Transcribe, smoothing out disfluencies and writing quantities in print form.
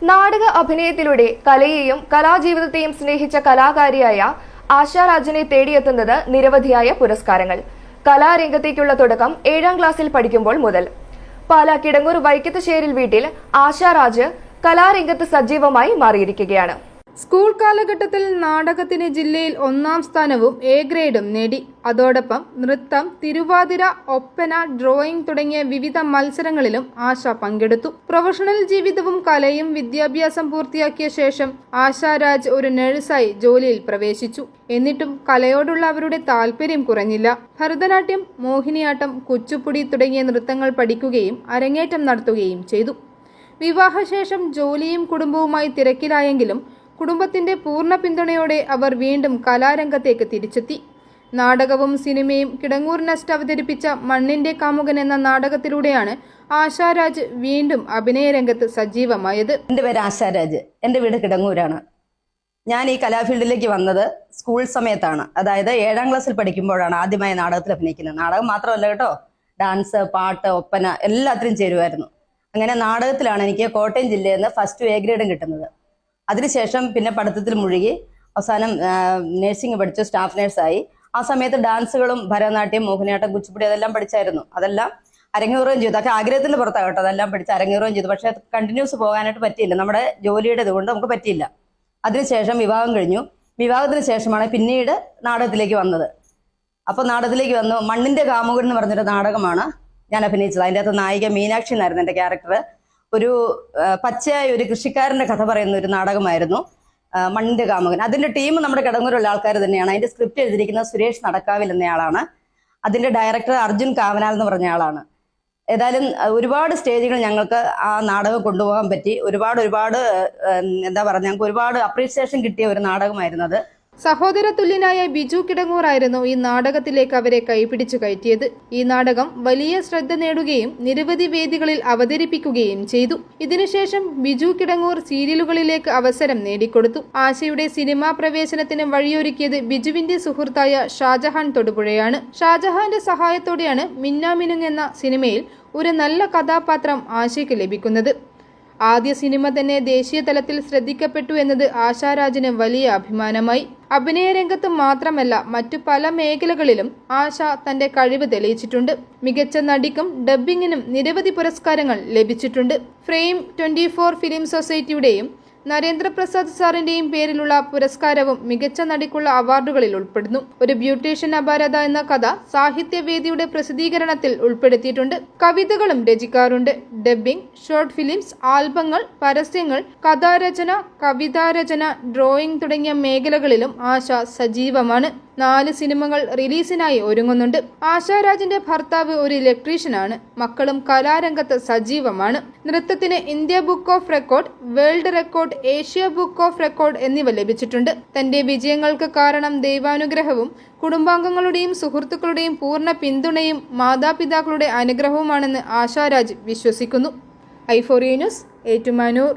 നാടക അഭിനയത്തിലൂടെ കലയെയും കലാജീവിതത്തെയും സ്നേഹിച്ച കലാകാരിയായ ആശാ രാജിനെ തേടിയെത്തുന്നത് നിരവധിയായ പുരസ്കാരങ്ങൾ. കലാരംഗത്തേക്കുള്ള തുടക്കം 7ാം ക്ലാസ്സിൽ പഠിക്കുമ്പോൾ മുതൽ. പാലാ കിടങ്ങൂർ വൈക്കത്തുശ്ശേരിൽ വീട്ടിൽ ആശാ രാജ് കലാരംഗത്ത് സജീവമായി മാറിയിരിക്കുകയാണ്. സ്കൂൾ കാലഘട്ടത്തിൽ നാടകത്തിന് ജില്ലയിൽ 1ാം സ്ഥാനവും എ ഗ്രേഡും നേടി. അതോടൊപ്പം നൃത്തം, തിരുവാതിര, ഒപ്പന, ഡ്രോയിങ് തുടങ്ങിയ വിവിധ മത്സരങ്ങളിലും ആശ പങ്കെടുത്തു. പ്രൊഫഷണൽ ജീവിതവും കലയും വിദ്യാഭ്യാസം പൂർത്തിയാക്കിയ ശേഷം ആശാ രാജ് ഒരു നഴ്സായി ജോലിയിൽ പ്രവേശിച്ചു. എന്നിട്ടും കലയോടുള്ള അവരുടെ താല്പര്യം കുറഞ്ഞില്ല. ഭരതനാട്യം, മോഹിനിയാട്ടം, കുച്ചുപ്പുടി തുടങ്ങിയ നൃത്തങ്ങൾ പഠിക്കുകയും അരങ്ങേറ്റം നടത്തുകയും ചെയ്തു. വിവാഹശേഷം ജോലിയും കുടുംബവുമായി തിരക്കിലായെങ്കിലും കുടുംബത്തിന്റെ പൂർണ്ണ പിന്തുണയോടെ അവർ വീണ്ടും കലാരംഗത്തേക്ക് തിരിച്ചെത്തി. നാടകവും സിനിമയും. കിടങ്ങൂർ നെസ്റ്റ് അവതരിപ്പിച്ച മണ്ണിന്റെ കാമുകൻ എന്ന നാടകത്തിലൂടെയാണ് ആശാ രാജ് വീണ്ടും അഭിനയ രംഗത്ത് സജീവമായത്. എൻ്റെ പേര് ആശാ രാജ്. എൻ്റെ വീട് കിടങ്ങൂരാണ്. ഞാൻ ഈ കലാഫീൽഡിലേക്ക് വന്നത് സ്കൂൾ സമയത്താണ്. അതായത് 7ാം ക്ലാസ്സിൽ പഠിക്കുമ്പോഴാണ് ആദ്യമായി നാടകത്തിൽ അഭിനയിക്കുന്നത്. നാടകം മാത്രമല്ല കേട്ടോ, ഡാൻസ്, പാട്ട്, ഒപ്പന എല്ലാത്തിനും ചേരുമായിരുന്നു. അങ്ങനെ നാടകത്തിലാണ് എനിക്ക് കോട്ടയം ജില്ലയിൽ നിന്ന് ഫസ്റ്റ് എ ഗ്രേഡും കിട്ടുന്നത്. അതിനുശേഷം പിന്നെ പഠിത്തത്തിൽ മുഴുകി അവസാനം നഴ്സിംഗ് പഠിച്ചു, സ്റ്റാഫ് നഴ്സായി. ആ സമയത്ത് ഡാൻസുകളും ഭരതനാട്യം, മോഹിനിയാട്ടം, കുച്ചിപ്പുടി അതെല്ലാം പഠിച്ചായിരുന്നു. അതെല്ലാം അരങ്ങേറുകയും ചെയ്തു. അതൊക്കെ ആഗ്രഹത്തിന്റെ പുറത്താകട്ടോ, അതെല്ലാം പഠിച്ച് അരങ്ങേറുകയും ചെയ്തു. പക്ഷെ കണ്ടിന്യൂസ് പോകാനായിട്ട് പറ്റിയില്ല, നമ്മുടെ ജോലിയുടെ ഇതുകൊണ്ട് നമുക്ക് പറ്റിയില്ല. അതിനുശേഷം വിവാഹം കഴിഞ്ഞു. വിവാഹത്തിന് ശേഷമാണ് പിന്നീട് നാടകത്തിലേക്ക് വന്നത്. അപ്പോൾ നാടകത്തിലേക്ക് വന്നു. മണ്ണിന്റെ കാമുകൻ എന്ന് പറഞ്ഞൊരു നാടകമാണ് ഞാൻ അഭിനയിച്ചത്. അതിൻ്റെ അകത്ത് നായിക മീനാക്ഷി എന്നായിരുന്നു എൻ്റെ ക്യാരക്ടർ. ഒരു പച്ചയായ ഒരു കൃഷിക്കാരൻ്റെ കഥ പറയുന്ന ഒരു നാടകമായിരുന്നു മണ്ണിന്റെ കാമുകൻ. അതിൻ്റെ ടീം നമ്മുടെ കിടങ്ങൂരുള്ള ആൾക്കാർ തന്നെയാണ്. അതിൻ്റെ സ്ക്രിപ്റ്റ് എഴുതിയിരിക്കുന്നത് സുരേഷ് നടക്കാവിൽ എന്നയാളാണ്. അതിൻ്റെ ഡയറക്ടർ അർജുൻ കാവനാൽ എന്ന് പറഞ്ഞ ആളാണ്. ഏതായാലും ഒരുപാട് സ്റ്റേജുകൾ ഞങ്ങൾക്ക് ആ നാടകം കൊണ്ടുപോകാൻ പറ്റി. ഒരുപാട് എന്താ പറയുക, ഞങ്ങൾക്ക് ഒരുപാട് അപ്രീസിയേഷൻ കിട്ടിയ ഒരു നാടകമായിരുന്നു അത്. സഹോദര തുല്യനായ ബിജു കിടങ്ങൂർ ആയിരുന്നു ഈ നാടകത്തിലേക്ക് അവരെ കൈപിടിച്ചു കയറ്റിയത്. ഈ നാടകം വലിയ ശ്രദ്ധ നേടുകയും നിരവധി വേദികളിൽ അവതരിപ്പിക്കുകയും ചെയ്തു. ഇതിനുശേഷം ബിജു കിടങ്ങൂർ സീരിയലുകളിലേക്ക് അവസരം നേടിക്കൊടുത്തു. ആശയുടെ സിനിമാ പ്രവേശനത്തിന് വഴിയൊരുക്കിയത് ബിജുവിന്റെ സുഹൃത്തായ ഷാജഹാൻ തൊടുപുഴയാണ്. ഷാജഹാന്റെ സഹായത്തോടെയാണ് മിന്നാമിനുങ് എന്ന സിനിമയിൽ ഒരു നല്ല കഥാപാത്രം ആശയ്ക്ക് ലഭിക്കുന്നത്. ആദ്യ സിനിമ തന്നെ ദേശീയ തലത്തിൽ ശ്രദ്ധിക്കപ്പെട്ടു എന്നത് ആശാ രാജിന് വലിയ അഭിമാനമായി. അഭിനയ രംഗത്ത് മാത്രമല്ല, മറ്റു പല മേഖലകളിലും ആശ തന്റെ കഴിവ് തെളിയിച്ചിട്ടുണ്ട്. മികച്ച നടിക്കും ഡബ്ബിങ്ങിനും നിരവധി പുരസ്കാരങ്ങൾ ലഭിച്ചിട്ടുണ്ട്. ഫ്രെയിം 24 ഫിലിം സൊസൈറ്റിയുടെയും നരേന്ദ്രപ്രസാദ് സാറിന്റെയും പേരിലുള്ള പുരസ്കാരവും മികച്ച നടിക്കുള്ള അവാർഡുകളിൽ ഉൾപ്പെടുന്നു. ഒരു ബ്യൂട്ടീഷ്യൻ അപാരത എന്ന കഥ സാഹിത്യവേദിയുടെ പ്രസിദ്ധീകരണത്തിൽ ഉൾപ്പെടുത്തിയിട്ടുണ്ട്. കവിതകളും രചിക്കാറുണ്ട്. ഡബ്ബിംഗ്, ഷോർട്ട് ഫിലിംസ്, ആൽബങ്ങൾ, പരസ്യങ്ങൾ, കഥാരചന, കവിതാരചന, ഡ്രോയിങ് തുടങ്ങിയ മേഖലകളിലും ആശ സജീവമാണ്. 4 സിനിമകൾ റിലീസിനായി ഒരുങ്ങുന്നുണ്ട്. ആശാ രാജിന്റെ ഭർത്താവ് ഒരു ഇലക്ട്രീഷ്യനാണ്. മക്കളും കലാരംഗത്ത് സജീവമാണ്. നൃത്തത്തിന് India book of record, world record, Asia book of record എന്നിവ ലഭിച്ചിട്ടുണ്ട്. തന്റെ വിജയങ്ങൾക്ക് കാരണം ദൈവാനുഗ്രഹവും കുടുംബാംഗങ്ങളുടെയും സുഹൃത്തുക്കളുടെയും പൂർണ്ണ പിന്തുണയും മാതാപിതാക്കളുടെ അനുഗ്രഹവുമാണെന്ന് ആശാ രാജ് വിശ്വസിക്കുന്നു. i4a news, Ettumanoor.